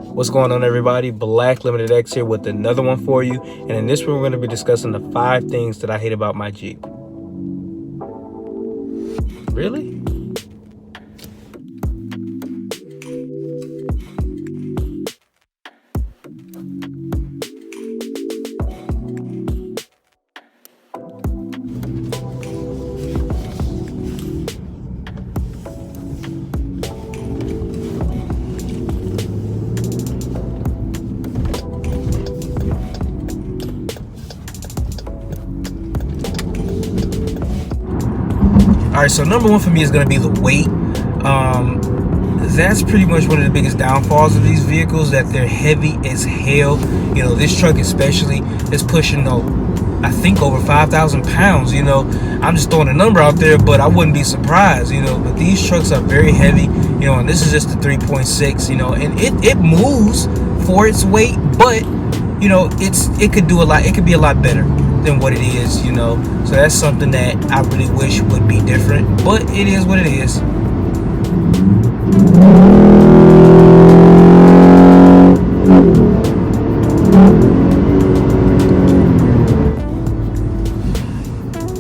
What's going on, everybody? Black LimitedX here with another one for you. And in this one, we're going to be discussing the 5 things that I hate about my Jeep. Really? Alright, so number one for me is going to be the weight. That's pretty much one of the biggest downfalls of these vehicles, that they're heavy as hell. You know, this truck especially is pushing, I think, over 5,000 pounds. You know, I'm just throwing a number out there, but I wouldn't be surprised, you know. But these trucks are very heavy, you know, and this is just a 3.6, you know, and it moves for its weight, but, you know, it could do a lot. It could be a lot better than what it is, you know. So that's something that I really wish would be different, but it is what it is.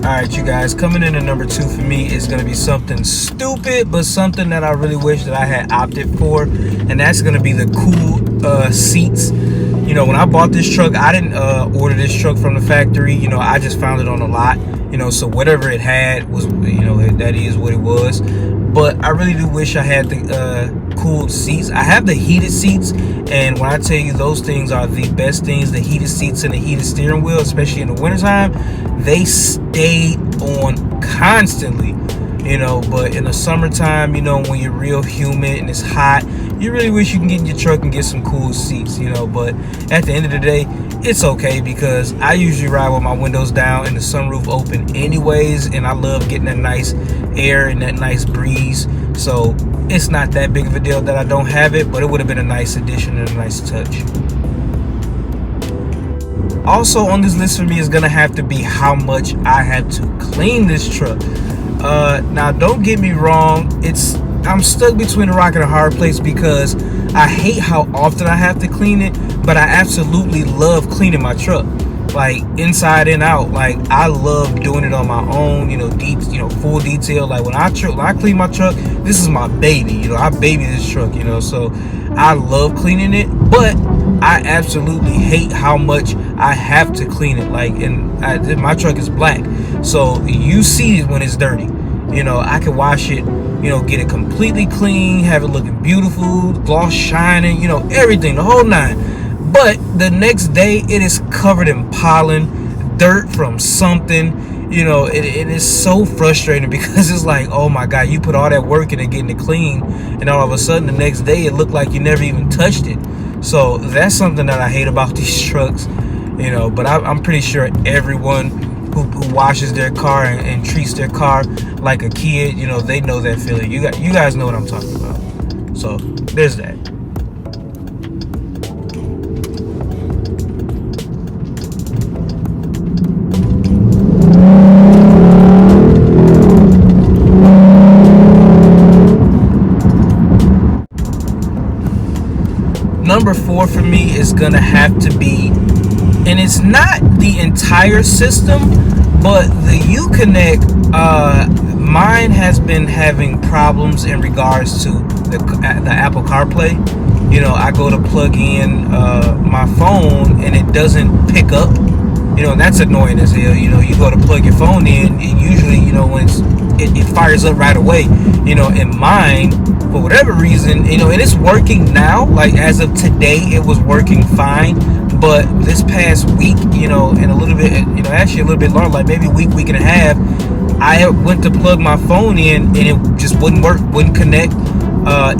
Alright, you guys, coming in at number 2 for me is going to be something stupid, but something that I really wish that I had opted for, and that's going to be the cool seats. You know, when I bought this truck, I didn't order this truck from the factory. You know, I just found it on a lot. You know, so whatever it had was, you know, that is what it was. But I really do wish I had the cooled seats. I have the heated seats, and when I tell you, those things are the best things. The heated seats and the heated steering wheel, especially in the wintertime, they stay on constantly. You know, but in the summertime, you know, when you're real humid and it's hot, you really wish you can get in your truck and get some cool seats, you know. But at the end of the day, it's okay, because I usually ride with my windows down and the sunroof open anyways, and I love getting that nice air and that nice breeze. So it's not that big of a deal that I don't have it, but it would have been a nice addition and a nice touch. Also on this list for me is gonna have to be how much I had to clean this truck. Now don't get me wrong, I'm stuck between a rock and a hard place, because I hate how often I have to clean it, but I absolutely love cleaning my truck, like inside and out. Like, I love doing it on my own, you know, full detail. Like when I clean my truck, this is my baby, you know. I baby this truck, you know, so I love cleaning it, but I absolutely hate how much I have to clean it. Like, and my truck is black, so you see it when it's dirty. You know, I can wash it, you know, get it completely clean, have it looking beautiful, gloss shining, you know, everything, the whole 9. But the next day, it is covered in pollen, dirt from something. You know, it is so frustrating, because it's like, oh my God, you put all that work into getting it clean, and all of a sudden the next day it looked like you never even touched it. So that's something that I hate about these trucks, you know. But I'm pretty sure everyone who washes their car and treats their car like a kid, you know, they know that feeling. You guys know what I'm talking about. So there's that. Number 4 for me is gonna have to be, and it's not the entire system, but the Uconnect. Mine has been having problems in regards to the Apple CarPlay. You know, I go to plug in my phone and it doesn't pick up. You know, and that's annoying as hell. You know, you go to plug your phone in, and usually, you know, when it fires up right away. You know, in mine, for whatever reason, you know, and it's working now. Like, as of today, it was working fine. But this past week, you know, and a little bit, you know, actually a little bit longer, like maybe a week and a half, I went to plug my phone in and it just wouldn't work, wouldn't connect.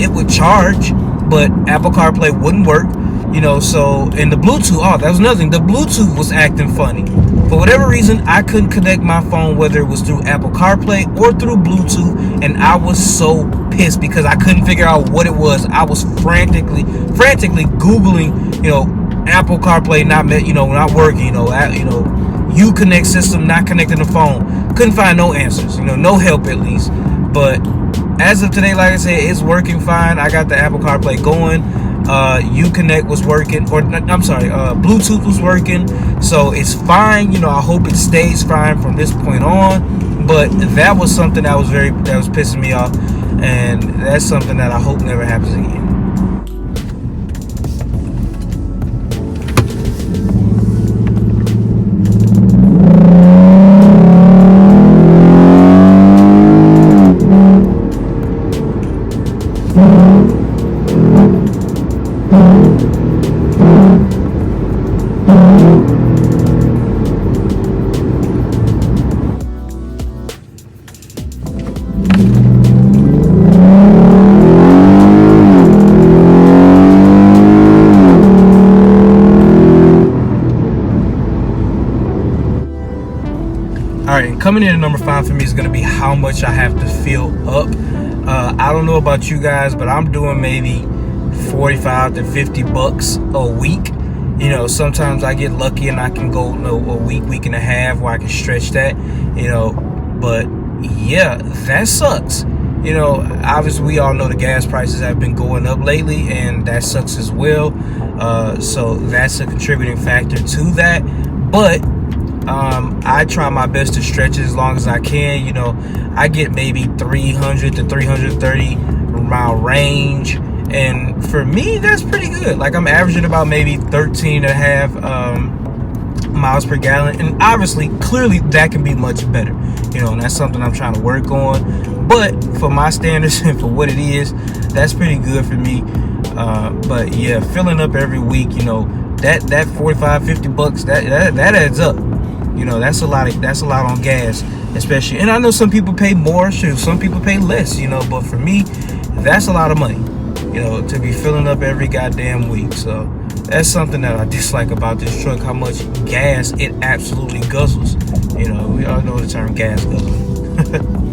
It would charge, but Apple CarPlay wouldn't work. You know, so, and the Bluetooth, oh, that was another thing. The Bluetooth was acting funny. For whatever reason, I couldn't connect my phone, whether it was through Apple CarPlay or through Bluetooth, and I was so pissed because I couldn't figure out what it was. I was frantically Googling, you know, Apple CarPlay not working, you know, Uconnect system not connecting the phone. Couldn't find no answers, you know, no help at least. But as of today, like I said, it's working fine. I got the Apple CarPlay going. Uconnect was working, or I'm sorry, Bluetooth was working, so it's fine. You know, I hope it stays fine from this point on. But that was something that was pissing me off, and that's something that I hope never happens again. All right, and coming in at number 5 for me is going to be how much I have to fill up. I don't know about you guys, but I'm doing maybe 45 to 50 bucks a week. You know, sometimes I get lucky and I can go, you know, a week and a half where I can stretch that, you know. But yeah, that sucks. You know, obviously we all know the gas prices have been going up lately, and that sucks as well. So that's a contributing factor to that. But I try my best to stretch it as long as I can. You know, I get maybe 300 to 330 mile range, and for me that's pretty good. Like, I'm averaging about maybe 13 and a half miles per gallon, and obviously clearly that can be much better, you know, and that's something I'm trying to work on. But for my standards and for what it is, that's pretty good for me. But yeah, filling up every week, you know, that 45, 50 bucks, that adds up. You know, that's a lot on gas, especially. And I know some people pay more, shoot, some people pay less, you know, but for me, that's a lot of money, you know, to be filling up every goddamn week. So that's something that I dislike about this truck, how much gas it absolutely guzzles. You know, we all know the term gas guzzling.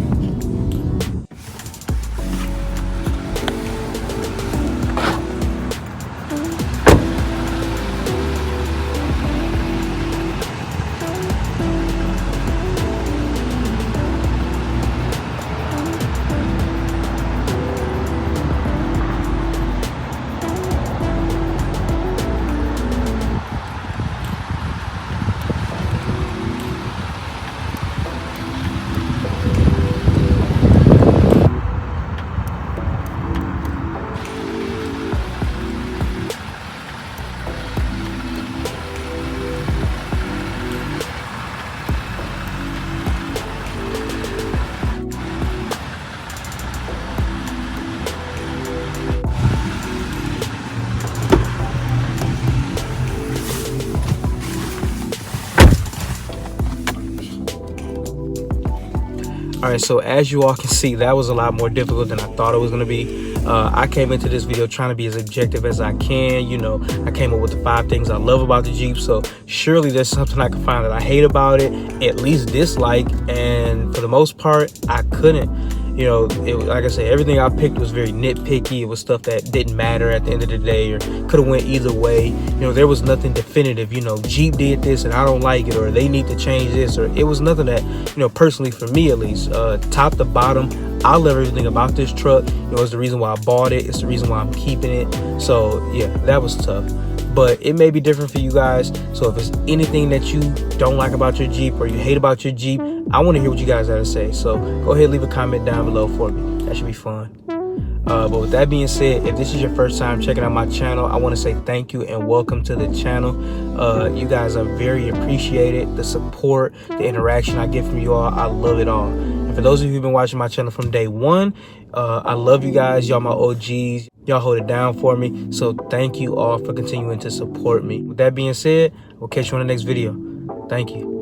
All right, so as you all can see, that was a lot more difficult than I thought it was going to be. I came into this video trying to be as objective as I can. You know, I came up with the 5 things I love about the Jeep. So surely there's something I can find that I hate about it, at least dislike. And for the most part, I couldn't. You know, like I said, everything I picked was very nitpicky. It was stuff that didn't matter at the end of the day, or could have went either way. You know, there was nothing definitive. You know, Jeep did this and I don't like it, or they need to change this, or it was nothing that, you know, personally for me at least, top to bottom, I love everything about this truck. You know, it's the reason why I bought it. It's the reason why I'm keeping it. So yeah, that was tough. But it may be different for you guys. So if there's anything that you don't like about your Jeep or you hate about your Jeep, I want to hear what you guys have to say. So go ahead, leave a comment down below for me. That should be fun. But with that being said, if this is your first time checking out my channel, I want to say thank you and welcome to the channel. You guys are very appreciated. The support, the interaction I get from you all, I love it all. And for those of you who've been watching my channel from day one, I love you guys. Y'all my OGs. Y'all hold it down for me. So thank you all for continuing to support me. With that being said, we'll catch you on the next video. Thank you.